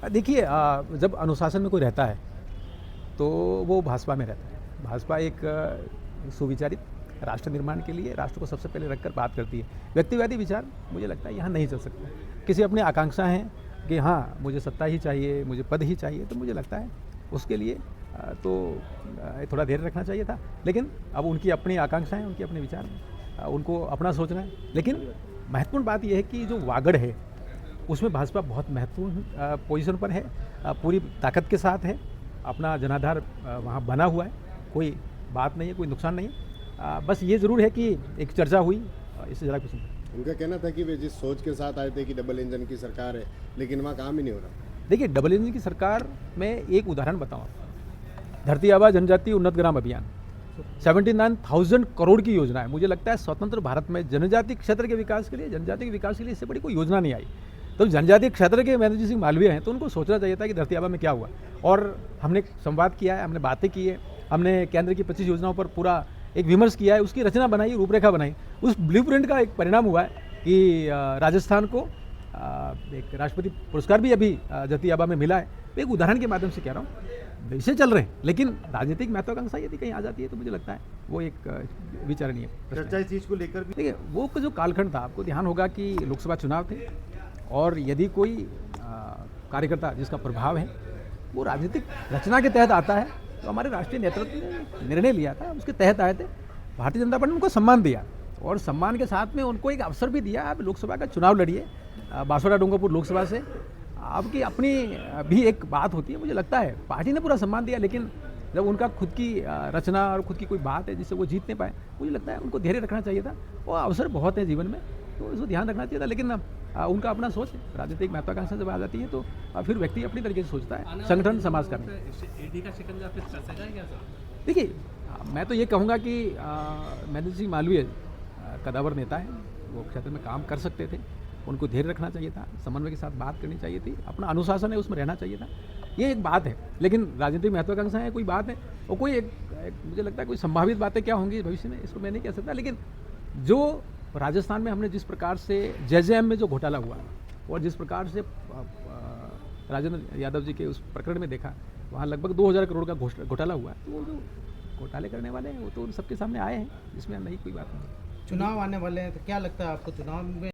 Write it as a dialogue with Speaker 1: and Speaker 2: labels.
Speaker 1: देखिए जब अनुशासन में कोई रहता है तो वो भाजपा में रहता है। भाजपा एक सुविचारित राष्ट्र निर्माण के लिए राष्ट्र को सबसे पहले रखकर बात करती है। व्यक्तिवादी विचार मुझे लगता है यहाँ नहीं चल सकता। किसी अपनी आकांक्षा है कि हाँ मुझे सत्ता ही चाहिए, मुझे पद ही चाहिए, तो मुझे लगता है उसके लिए थोड़ा धैर्य रखना चाहिए था। लेकिन अब उनकी अपनी आकांक्षा है, उनके अपने विचार हैं, उनको अपना सोचना है। लेकिन महत्वपूर्ण बात यह है कि जो वागड़ है उसमें भाजपा बहुत महत्वपूर्ण पोजीशन पर है, पूरी ताकत के साथ है, अपना जनाधार वहाँ बना हुआ है, कोई बात नहीं है, कोई नुकसान नहीं है। बस ये ज़रूर है कि एक चर्चा हुई, इससे ज़्यादा कुछ नहीं।
Speaker 2: उनका कहना था कि वे जिस सोच के साथ आए थे कि डबल इंजन की सरकार है, लेकिन वहाँ काम ही नहीं हो रहा।
Speaker 1: देखिए, डबल इंजन की सरकार में एक उदाहरण बताऊँ, धरती आबा जनजाति उन्नत ग्राम अभियान 79,000 करोड़ की योजना है। मुझे लगता है स्वतंत्र भारत में जनजाति क्षेत्र के विकास के लिए, जनजाति के विकास के लिए इससे बड़ी कोई योजना नहीं आई। तो जनजातीय क्षेत्र के महेंद्र सिंह मालवीय हैं, तो उनको सोचना चाहिए था कि धरती आबा में क्या हुआ। और हमने संवाद किया है, हमने बातें की है, हमने केंद्र की 25 योजनाओं पर पूरा एक विमर्श किया है, उसकी रचना बनाई, रूपरेखा बनाई। उस ब्लूप्रिंट का एक परिणाम हुआ है कि राजस्थान को एक राष्ट्रपति पुरस्कार भी अभी धरती आबा में मिला है। एक उदाहरण के माध्यम से कह रहा हूँ, वैसे चल रहे हैं, लेकिन राजनीतिक महत्वाकांक्षा यदि कहीं आ जाती है तो मुझे लगता है वो एक विचारणीय
Speaker 3: चर्चा इस चीज़ को लेकर भी।
Speaker 1: देखिए, वो जो कालखंड था, आपको ध्यान होगा कि लोकसभा चुनाव थे और यदि कोई कार्यकर्ता जिसका प्रभाव है वो राजनीतिक रचना के तहत आता है, तो हमारे राष्ट्रीय नेतृत्व ने निर्णय लिया था, उसके तहत आए थे। भारतीय जनता पार्टी ने उनको सम्मान दिया और सम्मान के साथ में उनको एक अवसर भी दिया। आप लोकसभा का चुनाव लड़िए, बांसवाड़ा डूंगरपुर लोकसभा से, आपकी अपनी भी एक बात होती है। मुझे लगता है पार्टी ने पूरा सम्मान दिया, लेकिन जब उनका खुद की रचना और खुद की कोई बात है जिससे वो जीत नहीं पाए, मुझे लगता है उनको धैर्य रखना चाहिए था। वो अवसर बहुत है जीवन में, तो इसको ध्यान रखना चाहिए था। लेकिन उनका अपना सोच है, राजनीतिक महत्वाकांक्षा जब आ जाती है तो फिर व्यक्ति अपनी तरीके से सोचता है, संगठन समाज का नहीं।
Speaker 4: ईडी का शिकंजा फिर चल सकेगा क्या सर?
Speaker 1: देखिए, मैं तो ये कहूँगा कि महेंद्र सिंह मालवीय कदावर नेता है, वो क्षेत्र में काम कर सकते थे, उनको धैर्य रखना चाहिए था, समन्वय के साथ बात करनी चाहिए थी, अपना अनुशासन है उसमें रहना चाहिए था। ये एक बात है, लेकिन राजनीतिक महत्वाकांक्षा है, कोई बात है और कोई एक मुझे लगता है कोई संभावित बातें क्या होंगी भविष्य में, इसको मैं नहीं कह सकता। लेकिन जो राजस्थान में हमने जिस प्रकार से JJM में जो घोटाला हुआ और जिस प्रकार से राजेंद्र यादव जी के उस प्रकरण में देखा, वहाँ लगभग 2000 करोड़ का घोटाला हुआ, तो वो जो घोटाले करने वाले हैं वो तो सबके सामने आए हैं, जिसमें नहीं कोई बात नहीं।
Speaker 3: चुनाव आने वाले हैं, तो क्या लगता है आपको चुनाव में